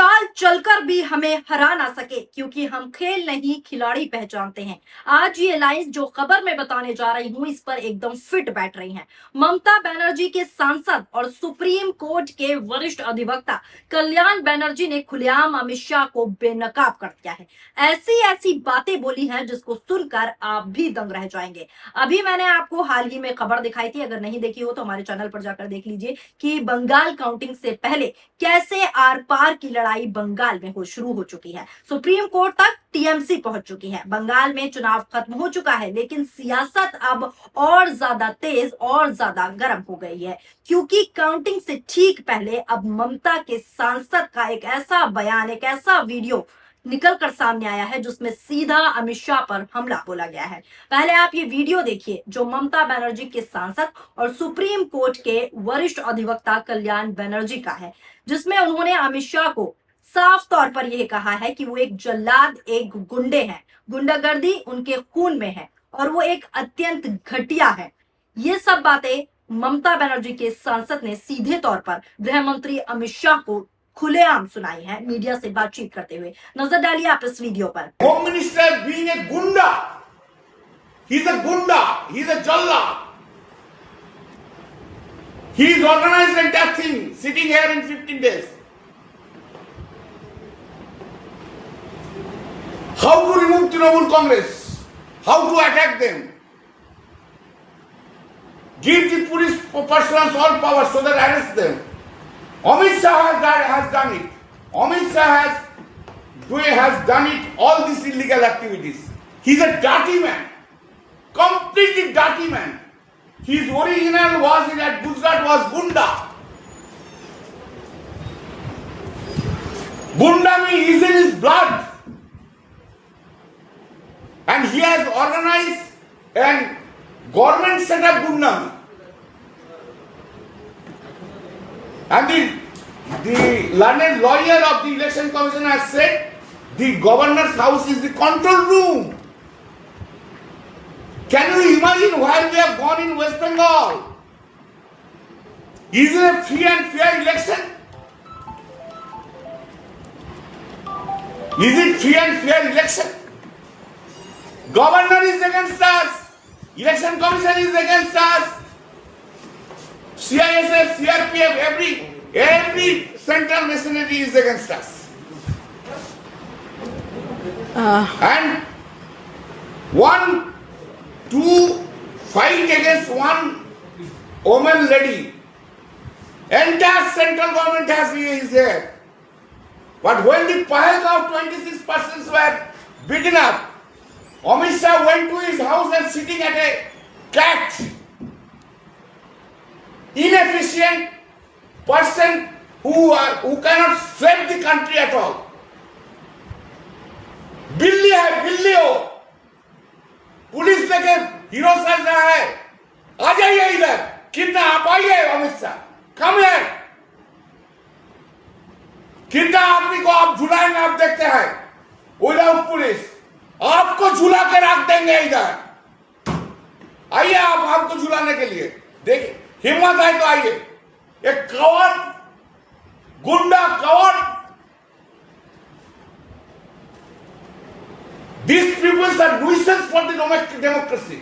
चाल चलकर भी हमें हरा ना सके, क्योंकि हम खेल नहीं खिलाड़ी पहचानते हैं। आज ये लाइंस जो खबर मैं बताने जा रही हूँ, इस पर एकदम फिट बैठ रही हैं। ममता बनर्जी के सांसद और सुप्रीम कोर्ट के वरिष्ठ अधिवक्ता कल्याण बनर्जी ने खुलेआम अमित शाह को बेनकाब कर दिया है। ऐसी ऐसी बातें बोली हैं जिसको सुनकर आप भी दंग रह जाएंगे। अभी मैंने आपको हाल ही में खबर दिखाई थी, अगर नहीं देखी हो तो हमारे चैनल पर जाकर देख लीजिए कि बंगाल काउंटिंग से पहले कैसे आर पार की लड़ाई बंगाल में शुरू हो चुकी है। सुप्रीम कोर्ट तक टीएमसी पहुंच चुकी है। बंगाल में चुनाव खत्म हो चुका है, लेकिन सियासत अब और ज्यादा तेज और ज्यादा गर्म हो गई है, क्योंकि काउंटिंग से ठीक पहले अब ममता के सांसद का एक ऐसा बयान, एक ऐसा वीडियो निकल कर सामने आया है जिसमें सीधा अमित शाह पर हमला बोला गया है। पहले आप ये वीडियो देखिए जो ममता बनर्जी के सांसद और सुप्रीम कोर्ट के वरिष्ठ अधिवक्ता कल्याण बनर्जी का है, जिसमें उन्होंने अमित शाह को साफ तौर पर यह कहा है कि वो एक जल्लाद, एक गुंडे हैं, गुंडागर्दी उनके खून में है और वो एक अत्यंत घटिया है। ये सब बातें ममता बनर्जी के सांसद ने सीधे तौर पर गृह मंत्री अमित शाह को खुलेआम सुनाई है मीडिया से बातचीत करते हुए। नजर डालिए आप इस वीडियो पर। होम मिनिस्टर बीइंग ए गुंडा, he is a gunda, he is a jalla, he is organized and that thing sitting here in 15 days. How to remove Trinamool Congress, how to attack them, give the police personnel all power so that arrest them. Amit Shah has done it. Amit Shah has done it, all these illegal activities. He's a dirty man, completely dirty man. His original was in at Gujarat was Gunda. Gunda means is in his blood. And he has organized and government set up Gunda. And the learned lawyer of the election commission has said the governor's house is the control room. Can you imagine where we have gone in West Bengal? Is it a free and fair election? Is it free and fair election? Governor is against us. Election commission is against us. CISF, CRPF, every central machinery is against us. And one, two fight against one woman lady. Entire central government is there. But when the Pahalgaon 26 persons were beaten up, Amit Shah went to his house and sitting at a cat. Inefficient person who cannot save the country at all. बिल्ली है, बिल्ली हो, police लेके hero सज रहा है। आ जाइए इधर, कितना आप आइए अमित शाह, कम है। कितना आदमी को आप झुलाएंगे, आप देखते हैं। विदाउट पुलिस आपको झुला के रख देंगे इधर। आइए आप हमको झुलाने के लिए, देखिए हिम्मत है तो आइए। एक कवर्ड, गुंडा covered, these people are nuisance for the democracy.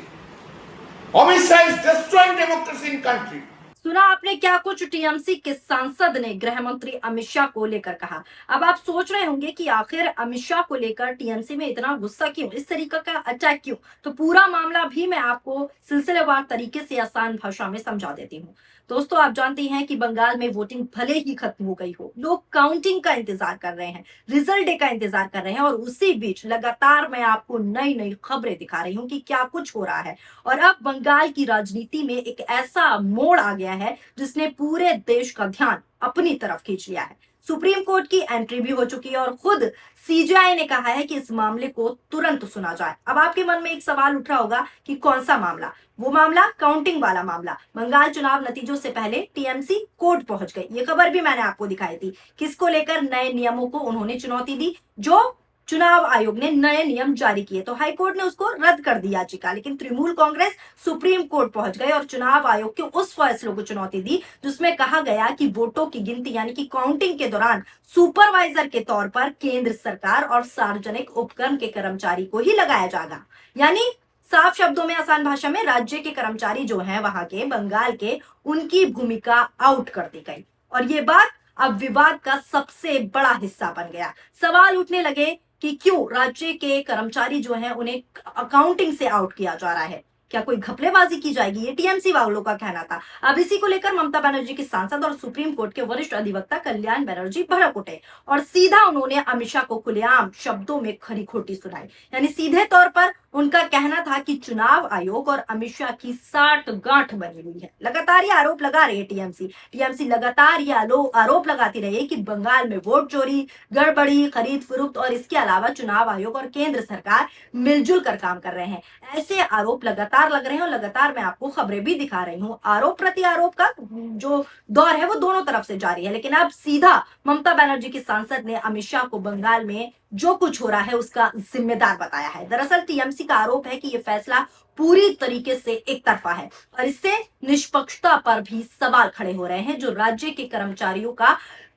Amit Shah is destroying democracy in country. सुना आपने क्या कुछ टीएमसी के सांसद ने गृह मंत्री अमित शाह को लेकर कहा। अब आप सोच रहे होंगे कि आखिर अमित शाह को लेकर टीएमसी में इतना गुस्सा क्यों, इस तरीके का अटैक क्यों। तो पूरा मामला भी मैं आपको सिलसिलेवार तरीके से आसान भाषा में समझा देती हूँ। दोस्तों, आप जानती हैं कि बंगाल में वोटिंग भले ही खत्म हो गई हो, लोग काउंटिंग का इंतजार कर रहे हैं, रिजल्ट डे का इंतजार कर रहे हैं, और उसी बीच लगातार मैं आपको नई नई खबरें दिखा रही हूँ कि क्या कुछ हो रहा है। और अब बंगाल की राजनीति में एक ऐसा मोड़ आ गया है जिसने पूरे देश का ध्यान अपनी तरफ खींच लिया है। सुप्रीम कोर्ट की एंट्री भी हो चुकी है और खुद सीजेआई ने कहा है कि इस मामले को तुरंत सुना जाए। अब आपके मन में एक सवाल उठ रहा होगा कि कौन सा मामला? वो मामला काउंटिंग वाला मामला। बंगाल चुनाव नतीजों से पहले टीएमसी कोर्ट पहुंच गई। ये खबर भी मैंने आपको दिखाई थी, किसको लेकर नए नियमों को उन्होंने चुनौती दी, जो चुनाव आयोग ने नए नियम जारी किए तो हाईकोर्ट ने उसको रद्द कर दी याचिका, लेकिन तृणमूल कांग्रेस सुप्रीम कोर्ट पहुंच गए और चुनाव आयोग के उस फैसले को चुनौती दी जिसमें कहा गया कि वोटों की गिनती यानी कि काउंटिंग के दौरान सुपरवाइजर के तौर पर केंद्र सरकार और सार्वजनिक उपक्रम के कर्मचारी को ही लगाया जाएगा। यानी साफ शब्दों में, आसान भाषा में, राज्य के कर्मचारी जो हैं वहां के, बंगाल के, उनकी भूमिका आउट कर दी गई। और ये बात अब विवाद का सबसे बड़ा हिस्सा बन गया। सवाल उठने लगे कि क्यों राज्य के कर्मचारी जो हैं उन्हें अकाउंटिंग से आउट किया जा रहा है। क्या कोई घपलेबाजी की जाएगी, ये टीएमसी वालों का कहना था। अब इसी को लेकर ममता बनर्जी की सांसद और सुप्रीम कोर्ट के वरिष्ठ अधिवक्ता कल्याण बनर्जी भड़क उठे और सीधा उन्होंने अमित शाह को खुलेआम शब्दों में खरी खोटी सुनाई। यानी सीधे तौर पर उनका कहना था कि चुनाव आयोग और अमित शाह की साठ गांठ बनी हुई है। लगातार ये आरोप लगा रही है टीएमसी लगातार ये आरोप लगाती रही है कि बंगाल में वोट चोरी, गड़बड़ी, खरीद फरोख्त और इसके अलावा चुनाव आयोग और केंद्र सरकार मिलजुल कर काम कर रहे हैं। ऐसे आरोप लगातार लग रहे हैं और लगातार मैं आपको खबरें भी दिखा रही हूँ। आरोप प्रति आरोप का जो दौर है वो दोनों तरफ से जारी है, लेकिन अब सीधा ममता बनर्जी की सांसद ने अमित शाह को बंगाल में जो कुछ हो रहा है उसका जिम्मेदार बताया है। दरअसल टीएमसी का आरोप है कि यह फैसला पूरी तरीके से एक तरफा है और इससे निष्पक्षता पर भी सवाल खड़े हो रहे हैं। जो राज्य के कर्मचारियों का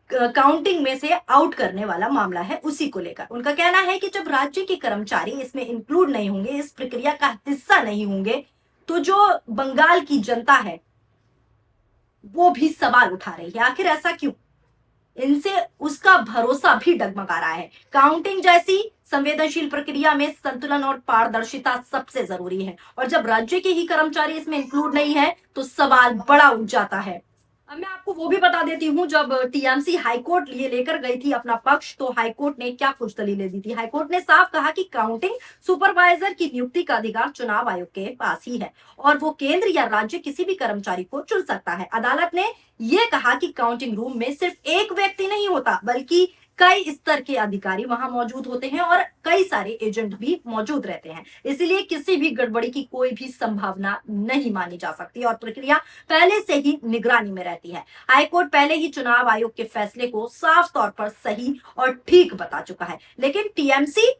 काउंटिंग में से आउट करने वाला मामला है उसी को लेकर उनका कहना है कि जब राज्य के कर्मचारी इसमें इंक्लूड नहीं होंगे, इस प्रक्रिया का हिस्सा नहीं होंगे, तो जो बंगाल की जनता है वो भी सवाल उठा रही है। आखिर ऐसा क्यों? इनसे उसका भरोसा भी डगमगा रहा है। काउंटिंग जैसी संवेदनशील प्रक्रिया में संतुलन और पारदर्शिता सबसे जरूरी है और जब राज्य के ही कर्मचारी इसमें इंक्लूड नहीं है तो सवाल बड़ा उठ जाता है। अब मैं आपको वो भी बता देती हूँ, जब टीएमसी हाईकोर्ट लिए लेकर गई थी अपना पक्ष तो हाईकोर्ट ने क्या कुछ दलीलें दी थी। हाईकोर्ट ने साफ कहा कि काउंटिंग सुपरवाइजर की नियुक्ति का अधिकार चुनाव आयोग के पास ही है और वो केंद्र या राज्य किसी भी कर्मचारी को चुन सकता है। अदालत ने यह कहा कि काउंटिंग रूम में सिर्फ एक व्यक्ति नहीं होता बल्कि कई स्तर के अधिकारी वहां मौजूद होते हैं और कई सारे एजेंट भी मौजूद रहते हैं। इसलिए किसी भी गड़बड़ी की कोई भी संभावना नहीं मानी जा सकती और प्रक्रिया पहले से ही निगरानी में रहती है। हाईकोर्ट पहले ही चुनाव आयोग के फैसले को साफ तौर पर सही और ठीक बता चुका है, लेकिन टीएमसी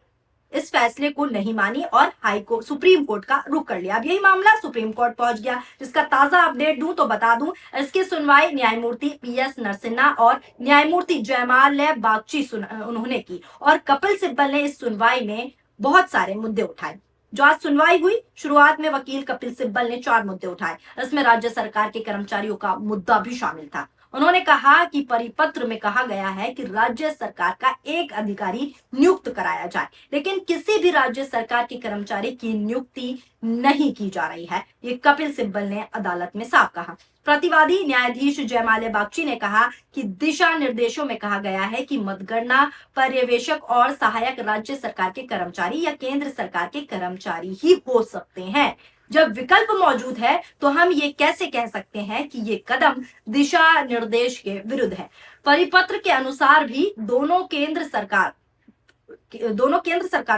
इस फैसले को नहीं मानी और हाईकोर्ट सुप्रीम कोर्ट का रुख कर लिया। अब यही मामला सुप्रीम कोर्ट पहुंच गया, जिसका ताजा अपडेट दूं तो बता दूं, इसकी सुनवाई न्यायमूर्ति पीएस नरसिन्हा और न्यायमूर्ति जयमाल्या बागची उन्होंने की और कपिल सिब्बल ने इस सुनवाई में बहुत सारे मुद्दे उठाए। जो आज सुनवाई हुई, शुरुआत में वकील कपिल सिब्बल ने 4 मुद्दे उठाए। इसमें राज्य सरकार के कर्मचारियों का मुद्दा भी शामिल था। उन्होंने कहा कि परिपत्र में कहा गया है कि राज्य सरकार का एक अधिकारी नियुक्त कराया जाए, लेकिन किसी भी राज्य सरकार के कर्मचारी की नियुक्ति नहीं की जा रही है। ये कपिल सिब्बल ने अदालत में साफ कहा। प्रतिवादी न्यायाधीश जयमाल्या बागची ने कहा कि दिशा निर्देशों में कहा गया है कि मतगणना पर्यवेक्षक और सहायक राज्य सरकार के कर्मचारी या केंद्र सरकार के कर्मचारी ही हो सकते हैं। जब विकल्प मौजूद है तो हम ये कैसे कह सकते हैं कि ये कदम दिशा निर्देश के विरुद्ध है। परिपत्र के अनुसार भी दोनों केंद्र सरकार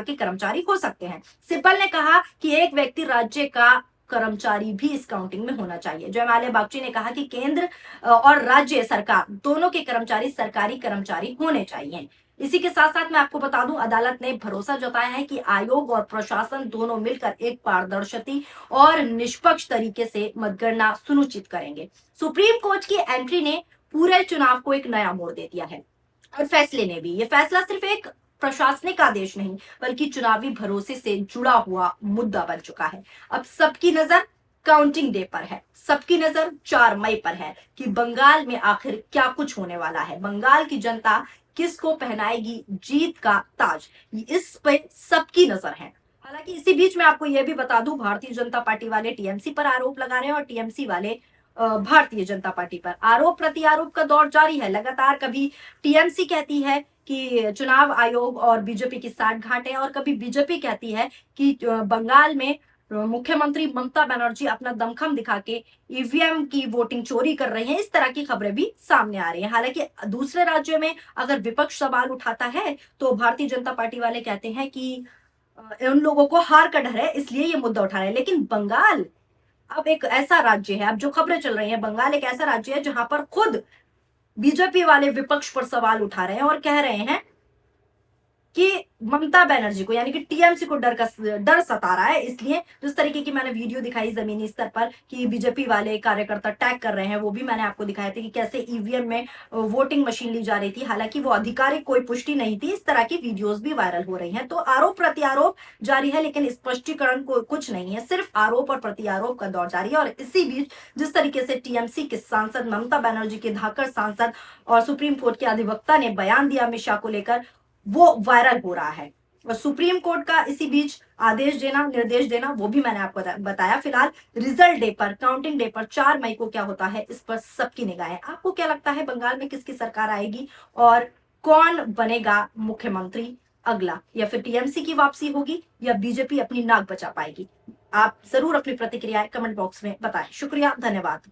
के कर्मचारी हो सकते हैं। सिब्बल ने कहा कि एक व्यक्ति राज्य का कर्मचारी भी इस काउंटिंग में होना चाहिए। जयमाल्या बागची ने कहा कि केंद्र और राज्य सरकार दोनों के कर्मचारी सरकारी कर्मचारी होने चाहिए। इसी के साथ साथ मैं आपको बता दूं, अदालत ने भरोसा जताया है कि आयोग और प्रशासन दोनों मिलकर एक पारदर्शी और निष्पक्ष तरीके से मतगणना सुनिश्चित करेंगे। सुप्रीम कोर्ट की एंट्री ने पूरे चुनाव को एक नया मोड़ दे दिया है और फैसले ने भी। ये फैसला सिर्फ एक प्रशासनिक आदेश नहीं बल्कि चुनावी भरोसे से जुड़ा हुआ मुद्दा बन चुका है। अब सबकी नजर काउंटिंग डे पर है, सबकी नजर 4 मई पर है कि बंगाल में आखिर क्या कुछ होने वाला है। बंगाल की जनता किसको पहनाएगी जीत का ताज, इस पे सबकी नजर है। हालांकि इसी बीच में आपको यह भी बता दूं, भारतीय जनता पार्टी वाले टीएमसी पर आरोप लगा रहे हैं और टीएमसी वाले भारतीय जनता पार्टी पर। आरोप प्रति आरोप का दौर जारी है। लगातार कभी टीएमसी कहती है कि चुनाव आयोग और बीजेपी की साठगांठ है और कभी बीजेपी कहती है कि बंगाल में मुख्यमंत्री ममता बनर्जी अपना दमखम दिखा के ईवीएम की वोटिंग चोरी कर रहे हैं। इस तरह की खबरें भी सामने आ रही हैं। हालांकि दूसरे राज्यों में अगर विपक्ष सवाल उठाता है तो भारतीय जनता पार्टी वाले कहते हैं कि उन लोगों को हार का डर है इसलिए ये मुद्दा उठा रहे हैं। लेकिन बंगाल अब एक ऐसा राज्य है, अब जो खबरें चल रही हैं, बंगाल एक ऐसा राज्य है जहां पर खुद बीजेपी वाले विपक्ष पर सवाल उठा रहे हैं और कह रहे हैं कि ममता बनर्जी को यानी कि टीएमसी को डर सता रहा है। इसलिए जिस तरीके की मैंने वीडियो दिखाई जमीनी स्तर पर कि बीजेपी वाले कार्यकर्ता टैग कर रहे हैं, वो भी मैंने आपको दिखाए थे कि कैसे ईवीएम में वोटिंग मशीन ली जा रही थी, हालांकि वो आधिकारिक कोई पुष्टि नहीं थी। इस तरह की वीडियोस भी वायरल हो रही हैं। तो आरोप प्रत्यारोप जारी है, लेकिन स्पष्टीकरण को कुछ नहीं है, सिर्फ आरोप और प्रत्यारोप का दौर जारी है। और इसी बीच जिस तरीके से टीएमसी के सांसद ममता बनर्जी के धाकड़ सांसद और सुप्रीम कोर्ट के अधिवक्ता ने बयान दिया अमित शाह को लेकर, वो वायरल हो रहा है। और सुप्रीम कोर्ट का इसी बीच आदेश देना, निर्देश देना, वो भी मैंने आपको बताया। फिलहाल रिजल्ट डे पर, काउंटिंग डे पर 4 मई को क्या होता है, इस पर सबकी निगाहें। आपको क्या लगता है बंगाल में किसकी सरकार आएगी और कौन बनेगा मुख्यमंत्री अगला? या फिर टीएमसी की वापसी होगी या बीजेपी अपनी नाक बचा पाएगी? आप जरूर अपनी प्रतिक्रियाएं कमेंट बॉक्स में बताएं। शुक्रिया, धन्यवाद।